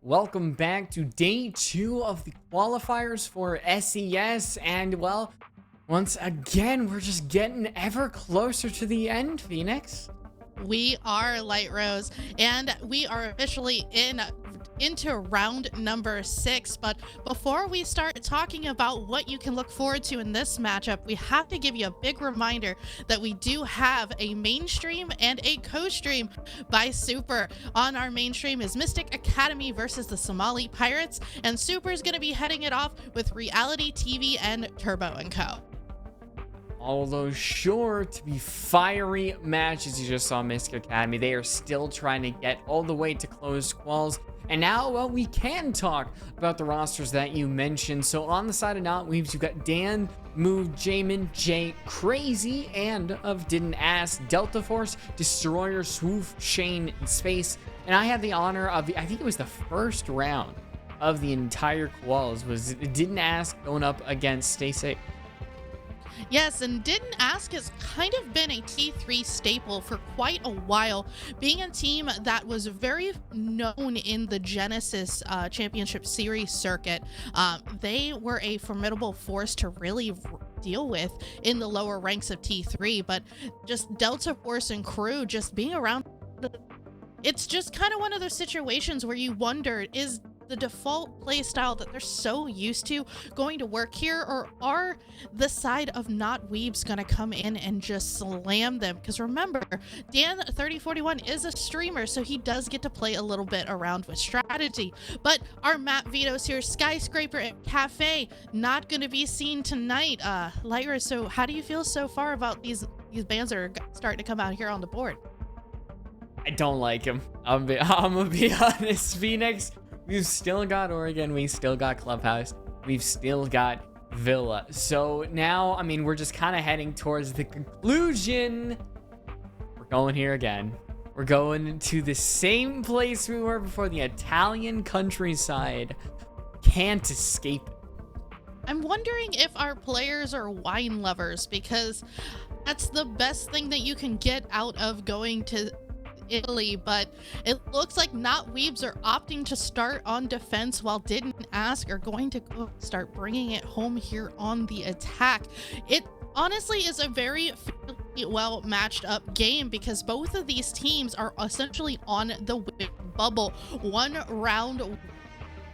welcome back to day 2 of the qualifiers for SCS, and well, once again, we're just getting ever closer to the end, Phoenix. We are Light Rose, and we are officially into round number 6. But before we start talking about what you can look forward to in this matchup, we have to give you a big reminder that we do have a mainstream and a co-stream by Super. On our mainstream is Mystic Academy versus the Somali Pirates, and Super is going to be heading it off with Reality TV and Turbo & Co. All those sure to be fiery matches you just saw Mystic Academy. They are still trying to get all the way to closed quals. And now, well, we can talk about the rosters that you mentioned. So on the side of Not Weebs, you've got Dan, Move, Jamin, Jay, Crazy, and of Didn't Ask, Delta Force, Destroyer, Swoof, Shane, and Space. And I had the honor of, I think it was the first round of the entire quals, was Didn't Ask going up against Stay Safe. Yes, and Didn't Ask has kind of been a T3 staple for quite a while, being a team that was very known in the Genesis Championship Series circuit. They were a formidable force to really deal with in the lower ranks of T3, but just Delta Force and crew just being around, it's just kind of one of those situations where you wonder, is the default playstyle that they're so used to going to work here, or are the side of Not Weebs going to come in and just slam them? Because remember, Dan 3041 is a streamer, so he does get to play a little bit around with strategy. But our map vetoes here, Skyscraper and Cafe, not going to be seen tonight. Lyra, so how do you feel so far about these bands that are starting to come out here on the board? I don't like him. I'm gonna be honest, Phoenix. We've still got Oregon, we still got Clubhouse, we've still got Villa. So now, I mean, we're just kind of heading towards the conclusion. We're going here again. We're going to the same place we were before, the Italian countryside. Can't escape it. I'm wondering if our players are wine lovers, because that's the best thing that you can get out of going to Italy. But it looks like Not Weebs are opting to start on defense, while Didn't Ask are going to start bringing it home here on the attack. It honestly is a very well matched up game, because both of these teams are essentially on the bubble, one round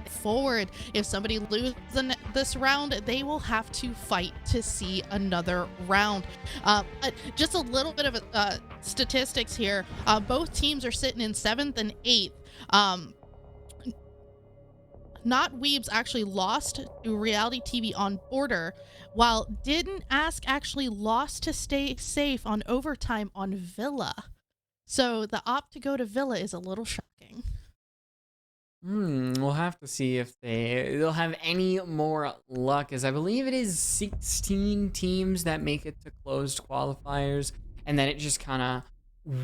forward. If somebody loses this round, they will have to fight to see another round. But just a little bit of statistics here. Both teams are sitting in 7th and 8th. Not Weebs actually lost to Reality TV on Border, while Didn't Ask actually lost to Stay Safe on Overtime on Villa. So the opt to go to Villa is a little shocking. We'll have to see if they'll have any more luck, as I believe it is 16 teams that make it to closed qualifiers, and then it just kind of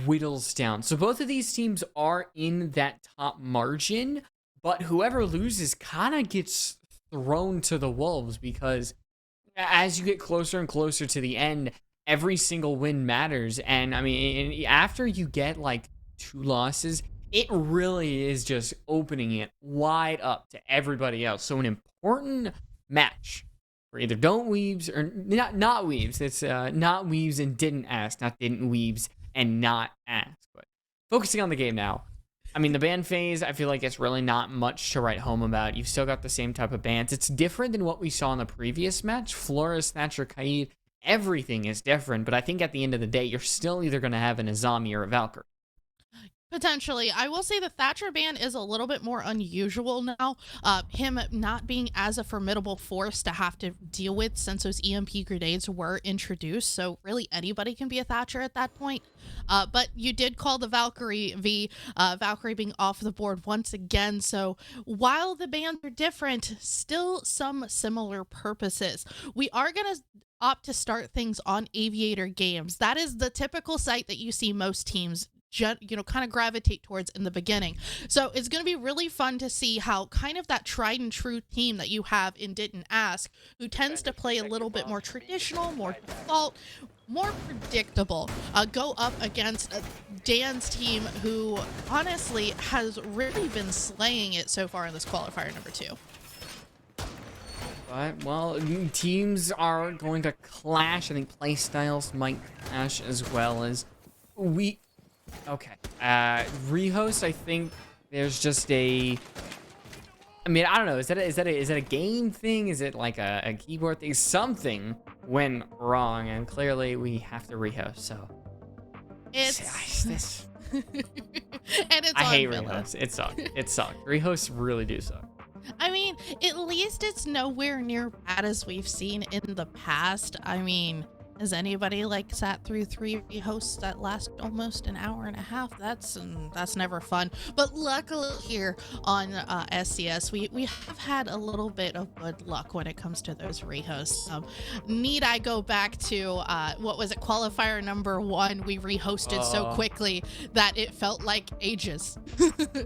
whittles down. So both of these teams are in that top margin, but whoever loses kind of gets thrown to the wolves, because as you get closer and closer to the end, every single win matters. And I mean, after you get like 2 losses, it really is just opening it wide up to everybody else. So an important match for either Don't Weebs or not Weebs. It's Not Weebs and Didn't Ask, not Didn't Weebs and Not Ask. But focusing on the game now. I mean, the ban phase, I feel like it's really not much to write home about. You've still got the same type of bans. It's different than what we saw in the previous match. Flora, Snatcher, Kaid, everything is different. But I think at the end of the day, you're still either going to have an Azami or a Valkyrie. Potentially. I will say the Thatcher ban is a little bit more unusual now. Him not being as a formidable force to have to deal with since those EMP grenades were introduced. So really anybody can be a Thatcher at that point. But you did call the Valkyrie Valkyrie being off the board once again. So while the bans are different, still some similar purposes. We are going to opt to start things on Aviator Games. That is the typical site that you see most teams kind of gravitate towards in the beginning. So it's going to be really fun to see how kind of that tried and true team that you have in Didn't Ask, who tends to play a little bit more traditional, more default, more predictable, go up against Dan's team, who honestly has really been slaying it so far in this qualifier number 2. But, well, teams are going to clash. I think playstyles might clash as well as we... Okay. Rehost, I think there's just a... I mean, I don't know. Is that a game thing? Is it like a keyboard thing? Something went wrong, and clearly we have to rehost, so... It's... and it's I hate Villa. rehosts. It sucks. It sucks. Rehosts really do suck. I mean, at least it's nowhere near bad as we've seen in the past. I mean, has anybody like sat through 3 rehosts that last almost an hour and a half? That's never fun. But luckily here on SCS, we have had a little bit of good luck when it comes to those rehosts. Need I go back to what was it, qualifier number 1? We rehosted so quickly that it felt like ages,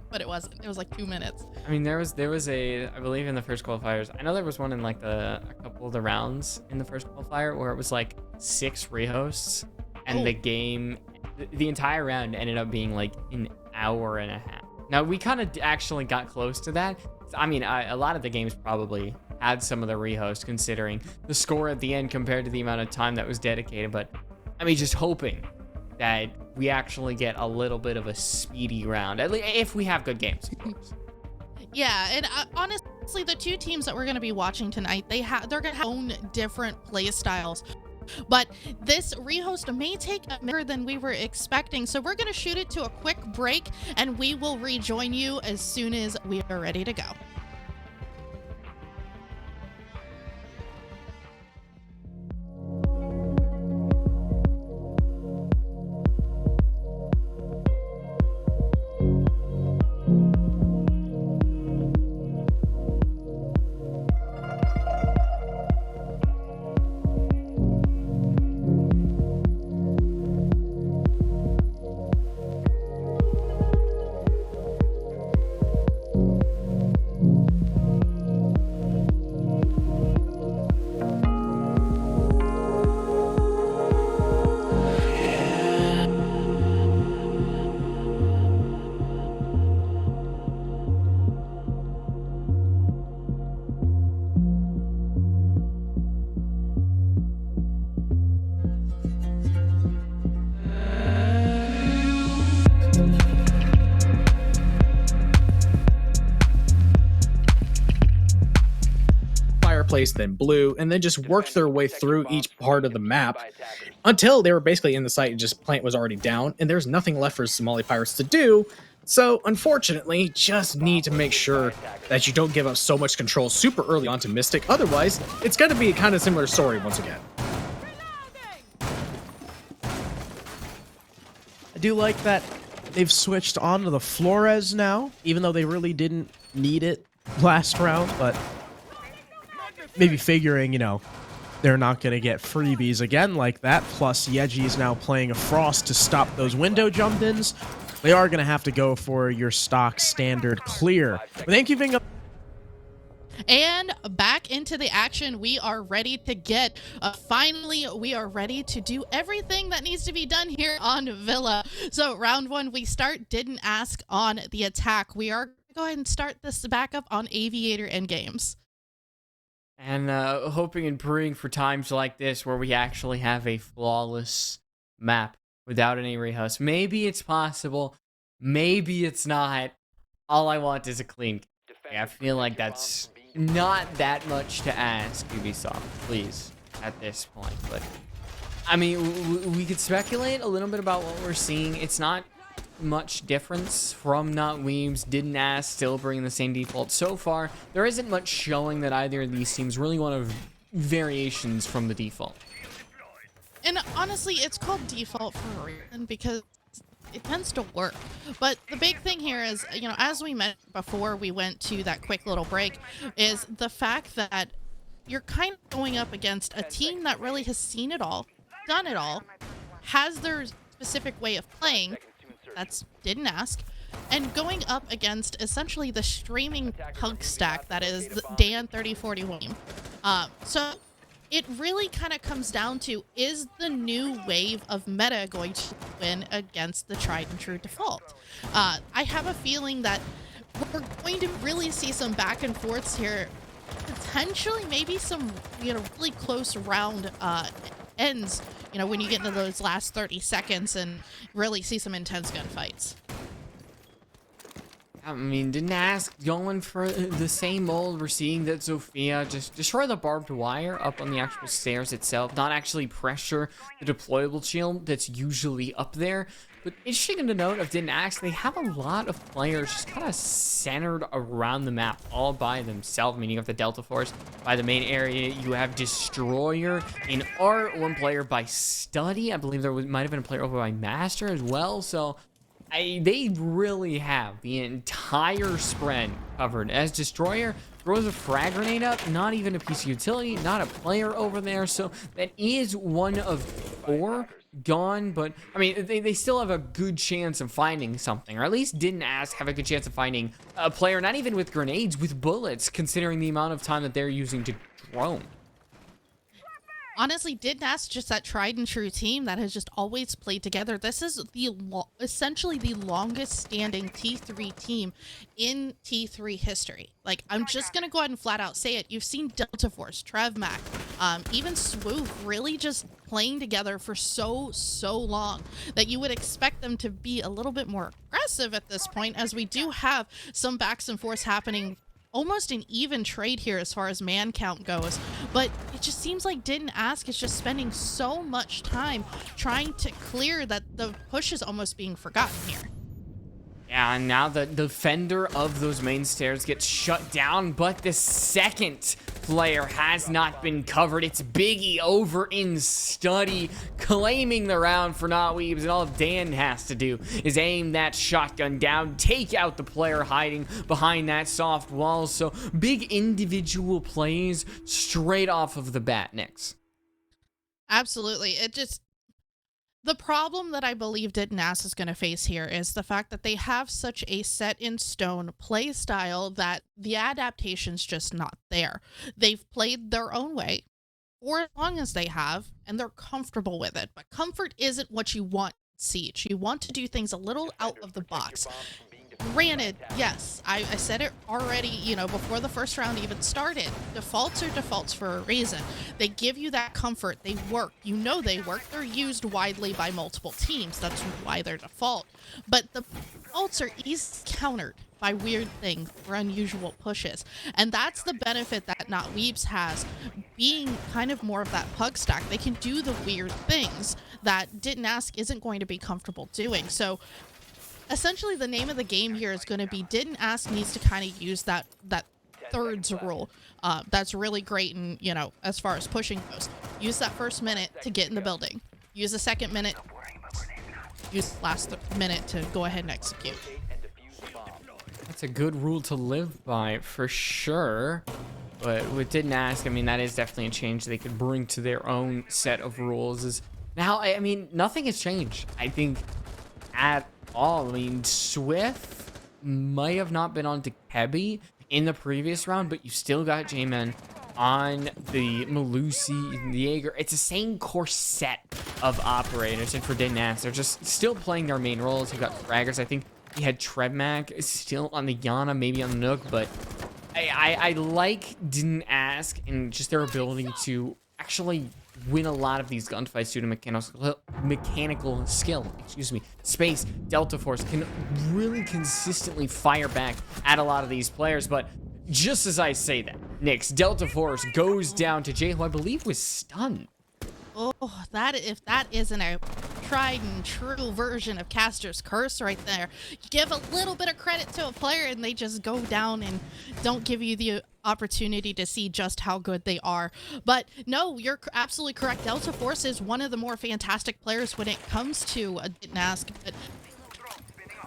but it wasn't. It was like 2 minutes. I mean, there was I believe in the first qualifiers. I know there was one in like a couple of the rounds in the first qualifier where it was like 6 rehosts, and the entire round ended up being like an hour and a half. Now we kind of actually got close to that. I mean, a lot of the games probably had some of the rehosts considering the score at the end compared to the amount of time that was dedicated. But I mean, just hoping that we actually get a little bit of a speedy round, at least if we have good games, of course. Yeah, and honestly, the 2 teams that we're going to be watching tonight, they're going to have own different play styles. But this rehost may take longer than we were expecting, so we're going to shoot it to a quick break, and we will rejoin you as soon as we are ready to go. Place, then blue, and then just worked their way through each part of the map until they were basically in the site and just plant was already down, and there's nothing left for Somali Pirates to do. So unfortunately, just need to make sure that you don't give up so much control super early on to Mystic. Otherwise, it's going to be a kind of similar story once again. I do like that they've switched on to the Flores now, even though they really didn't need it last round, but maybe figuring, they're not going to get freebies again like that. Plus, Yeji is now playing a Frost to stop those window jump-ins. They are going to have to go for your stock standard clear. Thank you, Vinga. And back into the action we are ready to get. Finally, we are ready to do everything that needs to be done here on Villa. So round 1, we start Didn't Ask on the attack. We are going to go ahead and start this back up on Aviator and Games. And hoping and praying for times like this where we actually have a flawless map without any rehosts. Maybe it's possible. Maybe it's not. All I want is a clean game. I feel like that's not that much to ask, Ubisoft, please, at this point. But, I mean, we could speculate a little bit about what we're seeing. It's not much difference from Not Weebs, Didn't Ask, still bringing the same default. So far, there isn't much showing that either of these teams really want variations from the default. And honestly, it's called default for a reason because it tends to work. But the big thing here is, as we mentioned before we went to that quick little break, is the fact that you're kind of going up against a team that really has seen it all, done it all, has their specific way of playing, That's didn't ask. And going up against essentially the streaming pug stack that is the Dan 3041. So it really kind of comes down to, is the new wave of meta going to win against the tried and true default? I have a feeling that we're going to really see some back and forths here, potentially maybe some, really close round ends, when you get into those last 30 seconds and really see some intense gunfights. I mean, didn't ask, going for the same old. We're seeing that Zofia just destroy the barbed wire up on the actual stairs itself, not actually pressure the deployable shield that's usually up there. But interesting to note of Didn't Ask, they have a lot of players just kind of centered around the map all by themselves. I mean, you have the Delta Force by the main area, you have Destroyer in Art, one player by Study. I believe there might have been a player over by Master as well. So they really have the entire spread covered. As Destroyer throws a frag grenade up, not even a piece of utility, not a player over there. So that is one of 4 gone. But I mean, they still have a good chance of finding something, or at least Didn't Ask have a good chance of finding a player, not even with grenades, with bullets, considering the amount of time that they're using to drone. Honestly, Didn't Ask just that tried and true team that has just always played together. This is essentially the longest standing T3 team in T3 history. Like, I'm just gonna go ahead and flat out say it. You've seen Delta Force, TrevMac, even Swoop really just playing together for so long that you would expect them to be a little bit more aggressive at this point, as we do have some backs and forths happening. Almost an even trade here as far as man count goes, but it just seems like Didn't Ask is just spending so much time trying to clear that the push is almost being forgotten here. Yeah, and now the defender of those main stairs gets shut down, but the second player has not been covered. It's Biggie over in Study, claiming the round for not Weebs, and all Dan has to do is aim that shotgun down, take out the player hiding behind that soft wall. So big individual plays straight off of the bat, Nix. Absolutely. The problem that I believe Didn't Ask is going to face here is the fact that they have such a set-in-stone play style that the adaptation's just not there. They've played their own way for as long as they have, and they're comfortable with it. But comfort isn't what you want in Siege. You want to do things a little out of the box. Granted, yes, I said it already, before the first round even started. Defaults are defaults for a reason. They give you that comfort. They work. They work. They're used widely by multiple teams. That's why they're default. But the defaults are easily countered by weird things or unusual pushes. And that's the benefit that Not Weebs has, being kind of more of that pug stack. They can do the weird things that Didn't Ask isn't going to be comfortable doing. So essentially, the name of the game here is going to be Didn't Ask needs to kind of use that thirds rule. That's really great, and as far as pushing goes, use that first minute to get in the building. Use the second minute. Use the last minute to go ahead and execute. That's a good rule to live by for sure. But with Didn't Ask, I mean, that is definitely a change they could bring to their own set of rules. Now, I mean, nothing has changed, I think, at all. I mean, Swift might have not been on Dekebi in the previous round, but you still got J-Man on the Malusi and the Jaeger. It's the same core set of operators, and for Didn't Ask, they're just still playing their main roles. You got fraggers. I think you had TrevMac still on the Yana, maybe on the Nook, but I like Didn't Ask and just their ability to actually win a lot of these gunfights due to mechanical skill. Space, Delta Force can really consistently fire back at a lot of these players. But just as I say that, Nyx, Delta Force goes down to Jay, who I believe was stunned. Oh, if that isn't a tried and true version of Caster's Curse right there. You give a little bit of credit to a player and they just go down and don't give you the opportunity to see just how good they are. But no, you're absolutely correct. Delta Force is one of the more fantastic players when it comes to Didn't Ask. But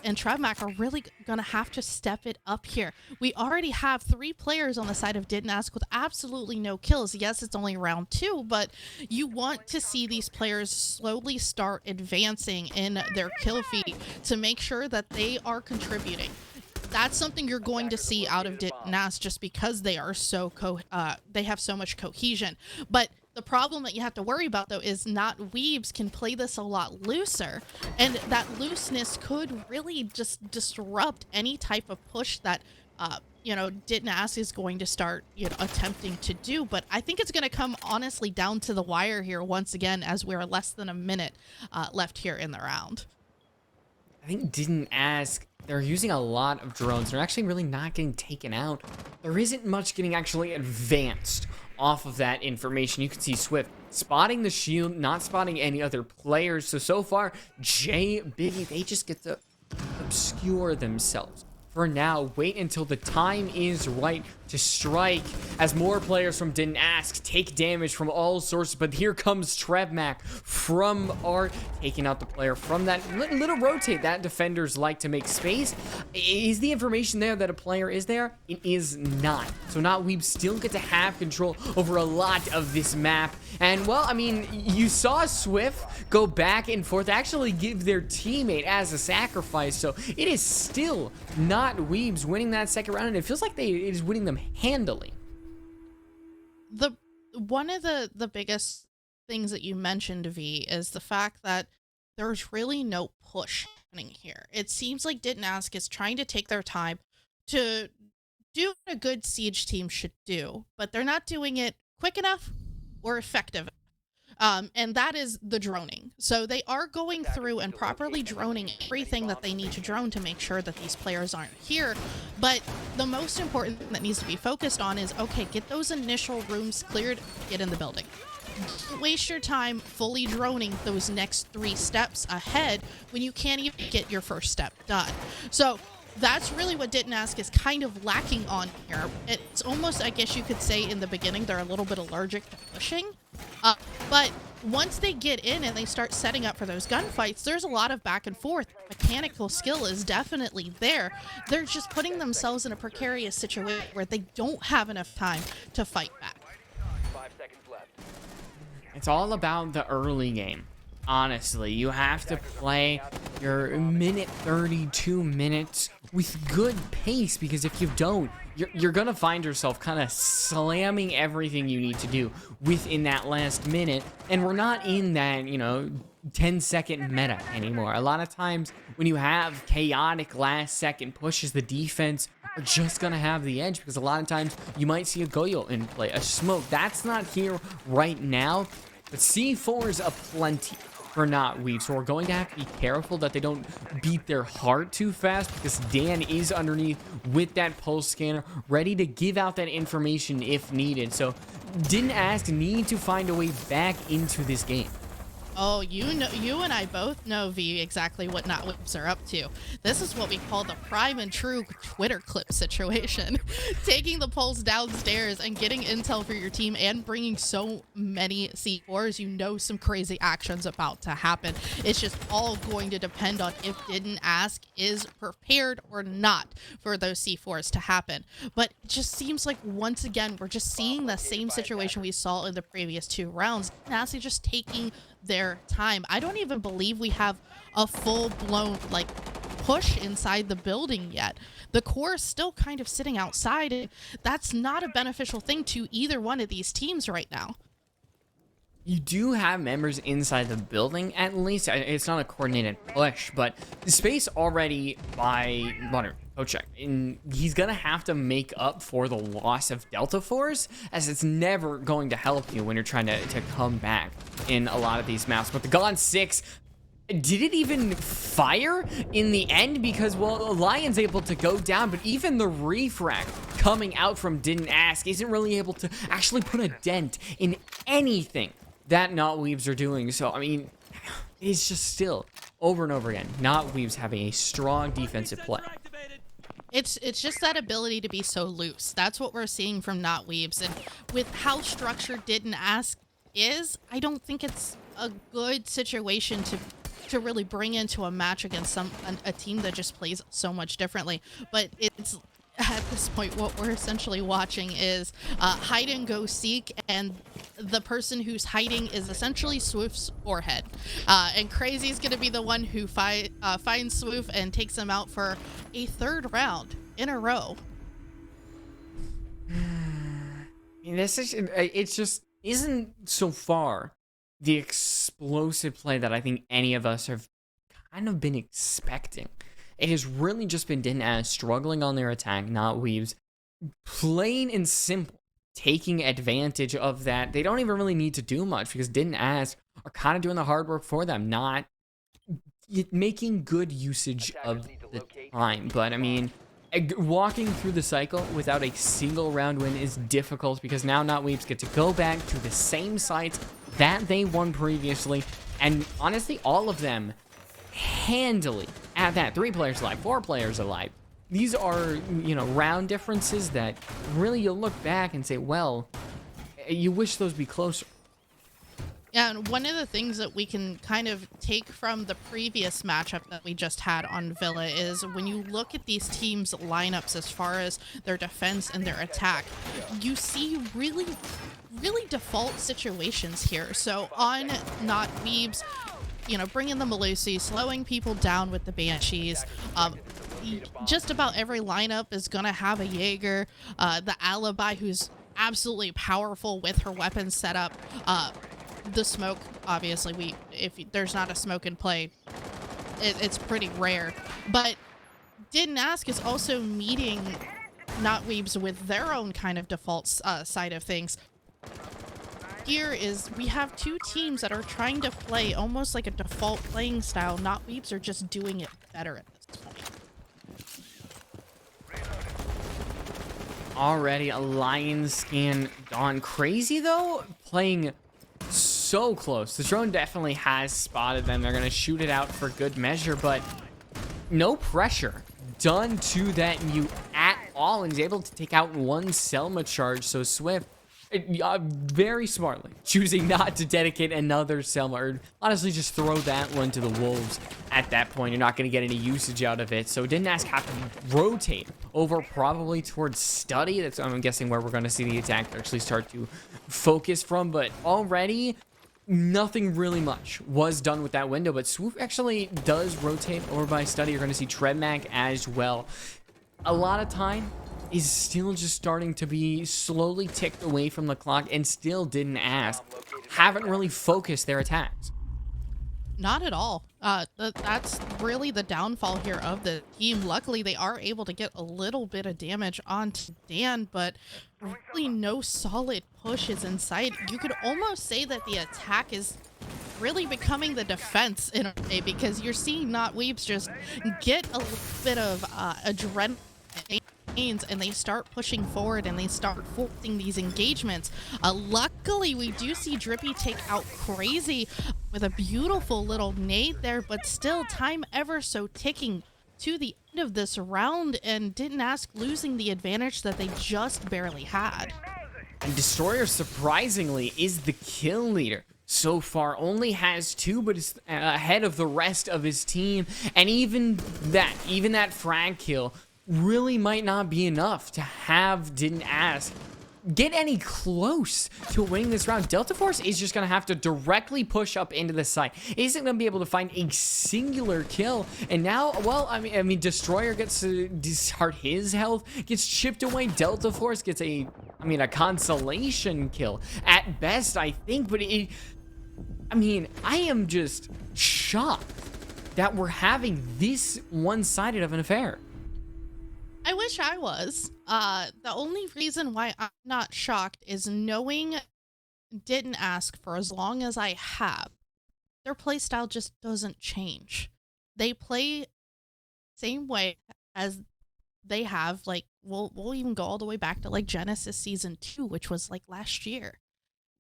and Trevmac are really going to have to step it up here. We already have 3 players on the side of Didn't Ask with absolutely no kills. Yes, it's only round 2, but you want to see these players slowly start advancing in their kill feed to make sure that they are contributing. That's something you're going to see out of Didn't Ask just because they are so they have so much cohesion. But the problem that you have to worry about, though, is not Weebs can play this a lot looser, and that looseness could really just disrupt any type of push that, you know, Didn't Ask is going to start, you know, attempting to do. But I think it's going to come honestly down to the wire here once again, as we're less than a minute left here in the round. I think Didn't Ask, they're using a lot of drones. They're actually really not getting taken out. There isn't much getting actually advanced off of that information. You can see Swift spotting the shield, not spotting any other players. So far, Jay, Biggie, they just get to obscure themselves. For now, wait until the time is right to strike as more players from Didn't Ask take damage from all sources. But here comes Trevmac from Art, taking out the player from that little rotate that defenders like to make space. Is the information there that a player is there? It is not. So not Weebs still get to have control over a lot of this map. And well, I mean, you saw Swift go back and forth, actually give their teammate as a sacrifice. So it is still not Weebs winning that second round, and it feels like it is winning them handily. One of the biggest things that you mentioned, V, is the fact that there's really no push happening here. It seems like Didn't Ask is trying to take their time to do what a good Siege team should do, but they're not doing it quick enough or effective. And that is the droning. So they are going through and properly droning everything that they need to drone to make sure that these players aren't here. But the most important thing that needs to be focused on is, okay, get those initial rooms cleared, get in the building. Don't waste your time fully droning those next 3 steps ahead when you can't even get your first step done. So that's really what Didn't Ask is kind of lacking on here. It's almost, I guess you could say in the beginning, they're a little bit allergic to pushing. But once they get in and they start setting up for those gunfights, there's a lot of back and forth. Mechanical skill is definitely there. They're just putting themselves in a precarious situation where they don't have enough time to fight back. 5 seconds left. It's all about the early game. Honestly, you have to play your minute 32 minutes with good pace, because if you don't, you're gonna find yourself kind of slamming everything you need to do within that last minute. And we're not in that, you know, 10-second meta anymore. A lot of times when you have chaotic last second pushes, the defense are just gonna have the edge, because a lot of times you might see a Goyo in play, a smoke. That's not here right now, but C4's aplenty for not Weebs. So we're going to have to be careful that they don't beat their heart too fast, because Dan is underneath with that pulse scanner, ready to give out that information if needed. So Didn't Ask need to find a way back into this game. Oh, you know, you and I both know, V, exactly what not Weebs are up to. This is what we call the prime and true Twitter clip situation. Taking the pulse downstairs and getting intel for your team and bringing so many C4s, you know some crazy action's about to happen. It's just all going to depend on if Didn't Ask is prepared or not for those C4s to happen. But it just seems like, once again, we're just seeing the same situation we saw in the previous 2 rounds. Didn't Ask is just taking their time. I don't even believe we have a full-blown like push inside the building yet. The core is still kind of sitting outside. That's not a beneficial thing to either one of these teams right now. You do have members inside the building, at least. It's not a coordinated push, but the space already by Modern Kochek, and he's gonna have to make up for the loss of Delta Force, as it's never going to help you when you're trying to come back in a lot of these maps. But the Gon 6, did it even fire in the end? Because, well, Lion's able to go down, but even the refract coming out from Didn't Ask isn't really able to actually put a dent in anything that Not Weebs are doing. So, I mean, it's just still, over and over again, Not Weebs having a strong defensive play. It's just that ability to be so loose. That's what we're seeing from Not Weebs. And with how structured Didn't Ask is, I don't think it's a good situation to to really bring into a match against a team that just plays so much differently. But it's at this point what we're essentially watching is hide and go seek, and the person who's hiding is essentially Swift's forehead, and Crazy's gonna be the one who finds Swift and takes him out for a 3rd round in a row. This is, it's just isn't so far the explosive play that I think any of us have kind of been expecting. It has really just been Din as struggling on their attack, not Weebs. Plain and simple, taking advantage of that. They don't even really need to do much because Din as are kind of doing the hard work for them, not making good usage of the time. But I mean, walking through the cycle without a single round win is difficult because now not Weebs get to go back to the same sites that they won previously, and honestly all of them handily at that. 3 players alive, 4 players alive. These are, you know, round differences that really you'll look back and say, well, you wish those be closer. Yeah, and one of the things that we can kind of take from the previous matchup that we just had on Villa is when you look at these teams' lineups as far as their defense and their attack, you see really default situations here. So on not Weebs, you know, bringing the Malusi, slowing people down with the Banshees, just about every lineup is going to have a Jaeger, the Alibi, who's absolutely powerful with her weapon setup, the smoke, obviously, if there's not a smoke in play, it's pretty rare. But Didn't Ask is also meeting not Weebs with their own kind of default side of things. Here is we have 2 teams that are trying to play almost like a default playing style. Not Weebs are just doing it better at this point. Already a lion scan gone crazy though, playing so close. The drone definitely has spotted them. They're gonna shoot it out for good measure, but no pressure done to that mute at all, and he's able to take out 1 Selma charge. So Swift very smartly choosing not to dedicate another Selma, or honestly just throw that one to the wolves. At that point, you're not going to get any usage out of it. So Didn't Ask have to rotate over probably towards Study. That's, I'm guessing, where we're going to see the attack actually start to focus from. But already, nothing really much was done with that window. But Swoop actually does rotate over by Study. You're going to see Treadmac as well. A lot of time is still just starting to be slowly ticked away from the clock, and still Didn't Ask haven't really focused their attacks. Not at all. That's really the downfall here of the team. Luckily, they are able to get a little bit of damage onto Dan, but really no solid pushes inside. You could almost say that the attack is really becoming the defense in a way, because you're seeing not Weebs just get a little bit of adrenaline, and they start pushing forward and they start forcing these engagements. Luckily, we do see Drippy take out Crazy with a beautiful little nade there, but still time ever so ticking to the end of this round, and Didn't Ask losing the advantage that they just barely had. And Destroyer, surprisingly, is the kill leader. So far, only has 2, but is ahead of the rest of his team. And even that frag kill really might not be enough to have Didn't Ask get any close to winning this round. Delta Force is just going to have to directly push up into the site. Isn't going to be able to find a singular kill. And now, well, I mean, Destroyer gets to discard his health, gets chipped away. Delta Force gets a consolation kill at best, I think. But I am just shocked that we're having this one-sided of an affair. I wish I was. The only reason why I'm not shocked is knowing Didn't Ask for as long as I have. Their playstyle just doesn't change. They play same way as they have, like, we'll even go all the way back to like Genesis Season 2, which was like last year.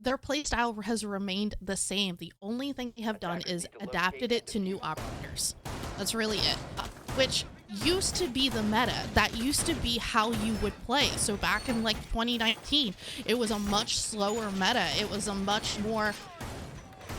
Their playstyle has remained the same. The only thing they have done is adapted it to new operators. That's really it. Which used to be the meta. That used to be how you would play. So back in like 2019, it was a much slower meta. It was a much more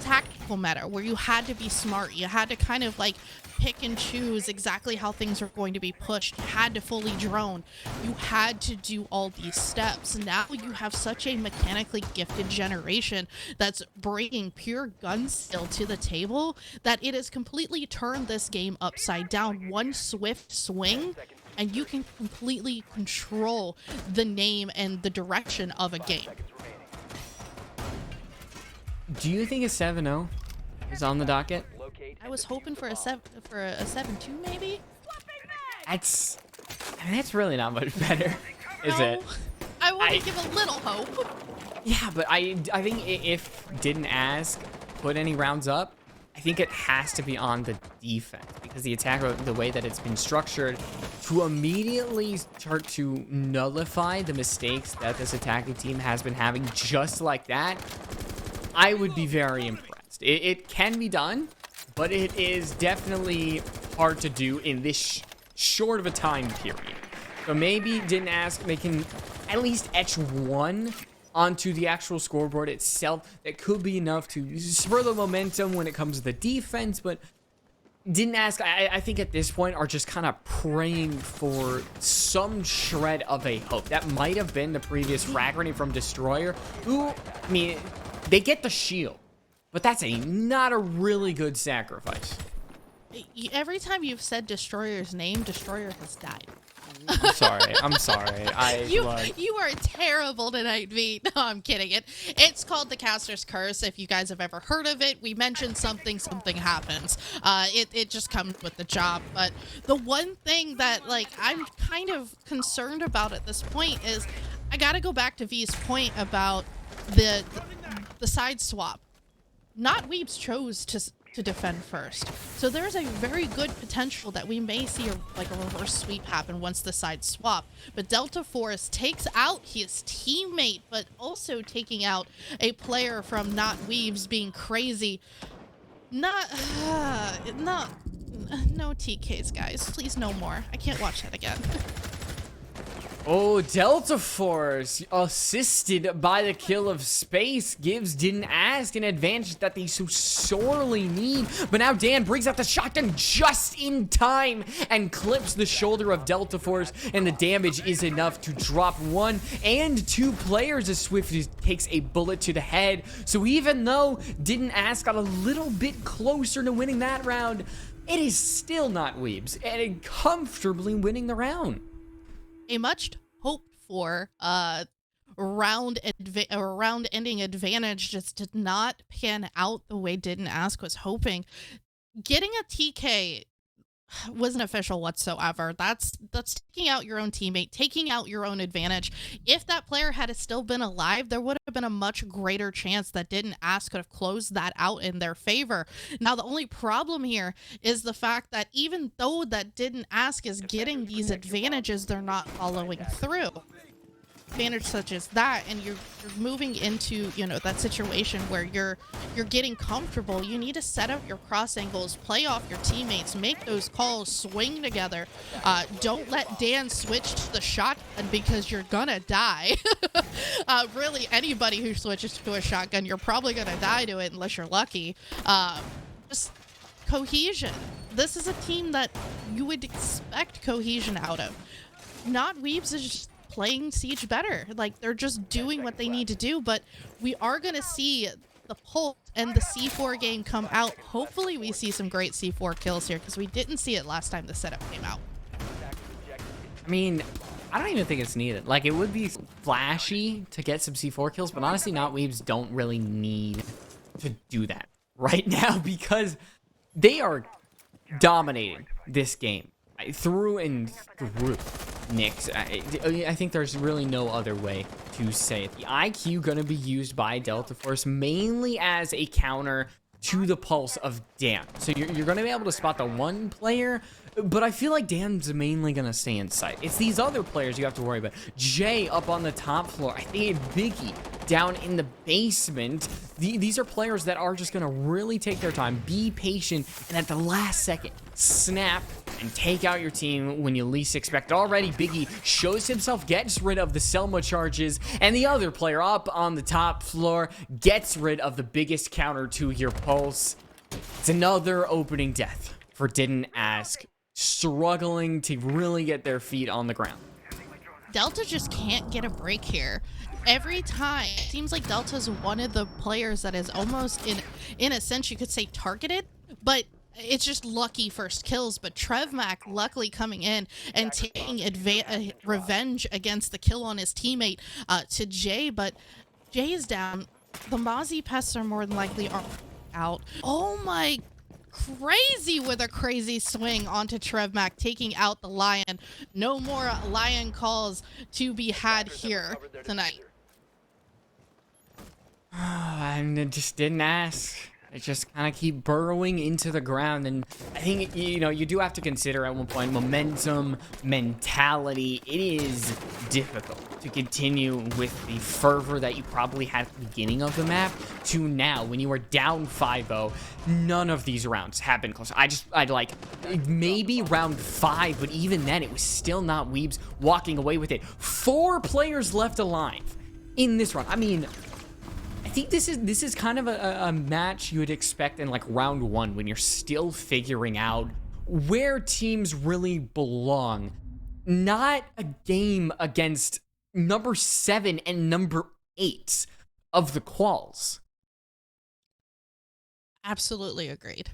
tactical meta where you had to be smart. You had to kind of like pick and choose exactly how things are going to be pushed. You had to fully drone. You had to do all these steps. Now you have such a mechanically gifted generation that's bringing pure gun skill to the table that it has completely turned this game upside down. One swift swing and you can completely control the name and the direction of a game. Do you think a 7-0 is on the docket? I was hoping for a 7-2 maybe. That's, I mean, that's really not much better, is it? I want to give a little hope. Yeah, but I think if didn't ask put any rounds up, I think it has to be on the defense because the attack, the way that it's been structured, to immediately start to nullify the mistakes that this attacking team has been having just like that, I would be very impressed. It can be done, but it is definitely hard to do in this short of a time period. So maybe didn't ask, they can at least etch one onto the actual scoreboard itself. That could be enough to spur the momentum when it comes to the defense, but didn't ask, I think at this point are just kind of praying for some shred of a hope. That might have been the previous frag rating from Destroyer, who, I mean, they get the shield, but that's not a really good sacrifice. Every time you've said Destroyer's name, Destroyer has died. I'm sorry. I'm sorry. You are terrible tonight, V. No, I'm kidding. It's called the Caster's Curse. If you guys have ever heard of it, we mentioned something happens. It just comes with the job. But the one thing that like I'm kind of concerned about at this point is I got to go back to V's point about the side swap. Not Weebs chose to defend first. So there's a very good potential that we may see a reverse sweep happen once the sides swap. But Delta Force takes out his teammate, but also taking out a player from not Weebs being crazy. No TKs, guys. Please, no more. I can't watch that again. Oh, Delta Force, assisted by the kill of Space, gives Didn't Ask an advantage that they so sorely need. But now Dan brings out the shotgun just in time and clips the shoulder of Delta Force, and the damage is enough to drop 1 and 2 players as Swift takes a bullet to the head. So even though Didn't Ask got a little bit closer to winning that round, it is still not Weebs, and comfortably winning the round. A much hoped for round-ending advantage just did not pan out the way Didn't Ask was hoping. Getting a TK wasn't official whatsoever. That's taking out your own teammate, taking out your own advantage. If that player had still been alive, there would have been a much greater chance that Didn't Ask could have closed that out in their favor. Now, the only problem here is the fact that even though that Didn't Ask is getting these advantages, they're not following through. Advantage such as that, and you're moving into, you know, that situation where you're getting comfortable. You need to set up your cross angles, play off your teammates, make those calls, swing together. Don't let Dan switch to the shotgun because you're gonna die. Really, anybody who switches to a shotgun, you're probably gonna die to it unless you're lucky. Just cohesion. This is a team that you would expect cohesion out of. Not Weebs is just playing Siege better. Like, they're just doing what they need to do, but we are going to see the Pulse and the C4 game come out. Hopefully we see some great C4 kills here, because we didn't see it last time the setup came out. I mean, I don't even think it's needed. Like, it would be flashy to get some C4 kills, but honestly, not Weebs don't really need to do that right now because they are dominating this game through and through. Nyx, I think there's really no other way to say it. The IQ going to be used by Delta Force mainly as a counter to the pulse of Dan. So you're going to be able to spot the one player, but I feel like Dan's mainly going to stay in sight. It's these other players you have to worry about. Jay up on the top floor. I think Biggie down in the basement. These are players that are just going to really take their time, be patient, and at the last second, snap and take out your team when you least expect. Already, Biggie shows himself, gets rid of the Selma charges, and the other player up on the top floor gets rid of the biggest counter to your pulse. It's another opening death for Didn't Ask, struggling to really get their feet on the ground. Delta just can't get a break here. Every time, it seems like Delta's one of the players that is almost, in a sense, you could say targeted, but it's just lucky first kills. But Trevmac luckily coming in and taking revenge against the kill on his teammate to Jay, but Jay is down. The Mozzie pests are more than likely out. Oh my, crazy with a crazy swing onto Trevmac, taking out the Lion. No more Lion calls to be had here tonight. And it just Didn't Ask. It just kind of keep burrowing into the ground. And I think, you know, you do have to consider at one point momentum, mentality. It is difficult to continue with the fervor that you probably had at the beginning of the map to now when you are down 5-0. None of these rounds have been close. I'd like maybe round 5, but even then it was still not Weebs walking away with it. 4 players left alive in this run. I mean, I think this is kind of a match you would expect in like round 1 when you're still figuring out where teams really belong. Not a game against number 7 and number 8 of the quals. Absolutely agreed.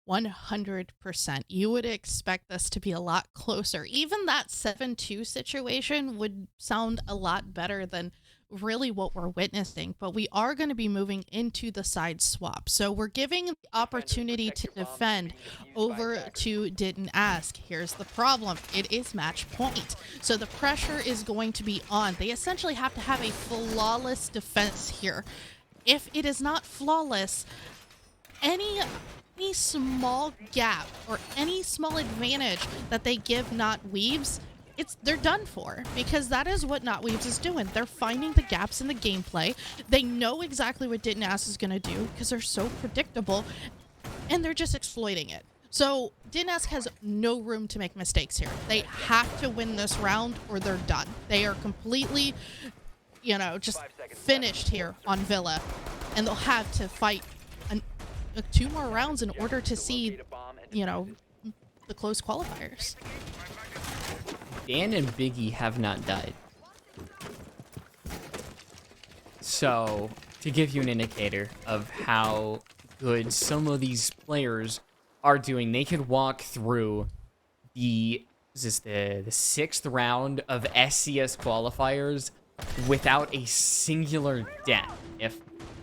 100%. You would expect this to be a lot closer. Even that 7-2 situation would sound a lot better than really what we're witnessing, but we are going to be moving into the side swap. So we're giving the opportunity to defend over to Didn't Ask. Here's the problem. It is match point. So the pressure is going to be on. They essentially have to have a flawless defense here. If it is not flawless, any small gap or any small advantage that they give Not Weebs, they're done for, because that is what Not Weebs is doing. They're finding the gaps in the gameplay. They know exactly what Didn't Ask is going to do because they're so predictable, and they're just exploiting it. So Didn't Ask has no room to make mistakes here. They have to win this round or they're done. They are completely, you know, just finished here on Villa, and they'll have to fight 2 more rounds in order to see, you know, the close qualifiers. Dan and Biggie have not died. So, to give you an indicator of how good some of these players are doing, they could walk through the 6th round of SCS qualifiers without a singular death if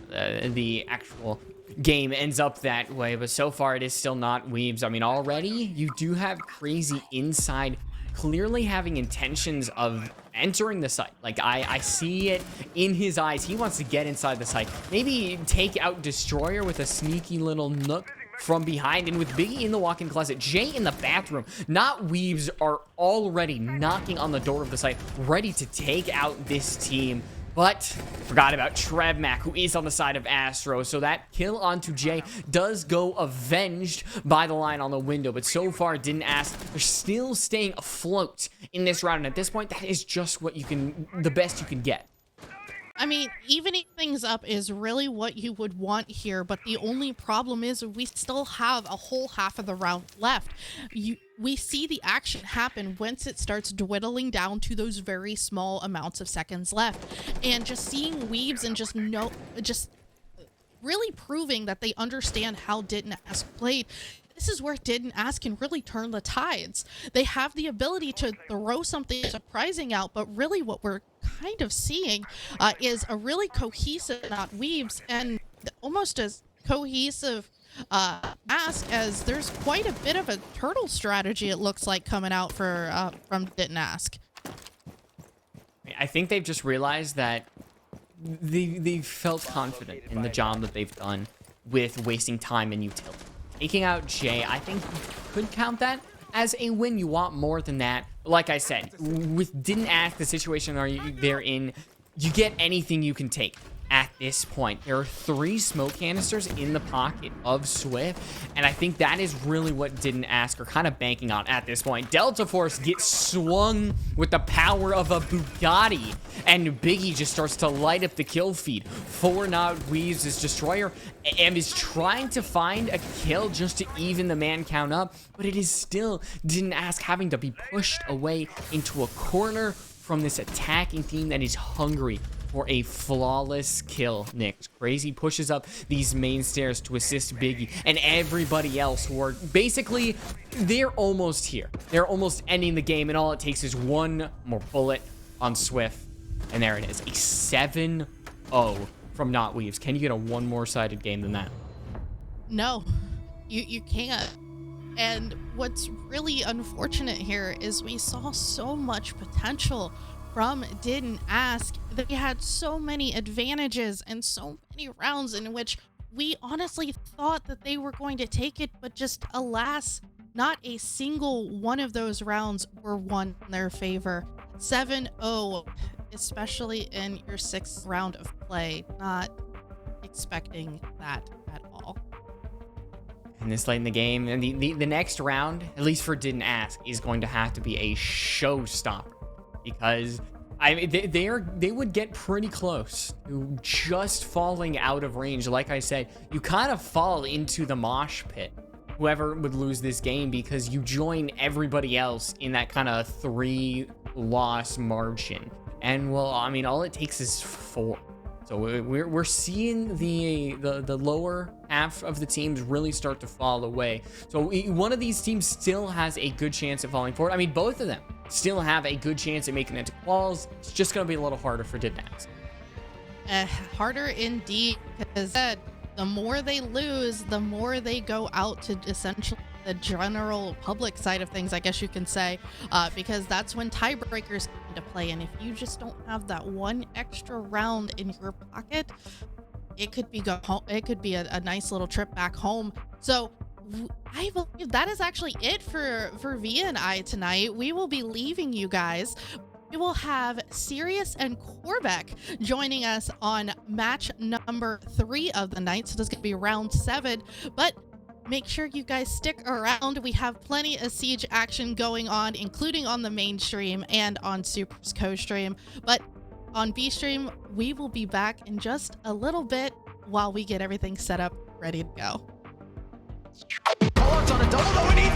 the actual game ends up that way. But so far, it is still Not Weebs. I mean, already you do have Crazy inside, clearly having intentions of entering the site. Like, I see it in his eyes. He wants to get inside the site. Maybe take out Destroyer with a sneaky little nook from behind. And with Biggie in the walk-in closet, Jay in the bathroom, Not Weebs are already knocking on the door of the site, ready to take out this team. But forgot about Trevmac, who is on the side of Astro. So that kill onto Jay does go avenged by the line on the window. But so far, Didn't Ask. They're still staying afloat in this round. And at this point, that is just what you can, the best you can get. I mean, evening things up is really what you would want here, but the only problem is we still have a whole half of the round left. We see the action happen once it starts dwindling down to those very small amounts of seconds left. And just seeing Weebs and just really proving that they understand how Didn't Ask played. This is where Didn't Ask can really turn the tides. They have the ability to throw something surprising out, but really what we're kind of seeing is a really cohesive Not Weebs, and almost as cohesive Ask, as there's quite a bit of a turtle strategy, it looks like, coming out from Didn't Ask. I think they've just realized that they've felt confident in the job that they've done with wasting time and utility. Taking out Jay, I think you could count that as a win. You want more than that. But like I said, with Didn't Ask, the situation they're in, you get anything you can take. at this point. There are 3 smoke canisters in the pocket of Swift, and I think that is really what Didn't Ask are kind of banking on at this point. Delta Force gets swung with the power of a Bugatti, and Biggie just starts to light up the kill feed. 4 Not Weebs his destroyer and is trying to find a kill just to even the man count up, but it is still Didn't Ask having to be pushed away into a corner from this attacking team that is hungry for a flawless kill. Nick Crazy pushes up these main stairs to assist Biggie and everybody else who are basically, they're almost here. They're almost ending the game, and all it takes is one more bullet on Swift. And there it is, a 7-0 from Not Weebs. Can you get a one more sided game than that? No, you can't. And what's really unfortunate here is we saw so much potential from Didn't Ask. They had so many advantages and so many rounds in which we honestly thought that they were going to take it, but just alas, not a single one of those rounds were won in their favor. 7-0, especially in your 6th round of play. Not expecting that at all. And this late in the game, and the next round, at least for Didn't Ask, is going to have to be a showstopper, because I mean they would get pretty close to just falling out of range. Like I said, you kind of fall into the mosh pit, whoever would lose this game, because you join everybody else in that kind of 3-loss margin. And well, I mean, all it takes is 4. So we're seeing the lower half of the teams really start to fall away. So one of these teams still has a good chance at falling forward. I mean, both of them still have a good chance at making it to quals. It's just going to be a little harder for Didn't Ask. Harder indeed, because the more they lose, the more they go out to essentially the general public side of things, I guess you can say, because that's when tiebreakers come into play. And if you just don't have that one extra round in your pocket, it could be a nice little trip back home. So I believe that is actually it for VNI tonight. We will be leaving you guys. We will have Sirius and Corbeck joining us on match number 3 of the night. So this is going to be round 7, but make sure you guys stick around. We have plenty of Siege action going on, including on the main stream and on Super's co-stream. But on B-stream, we will be back in just a little bit while we get everything set up, ready to go. On a double, though, and he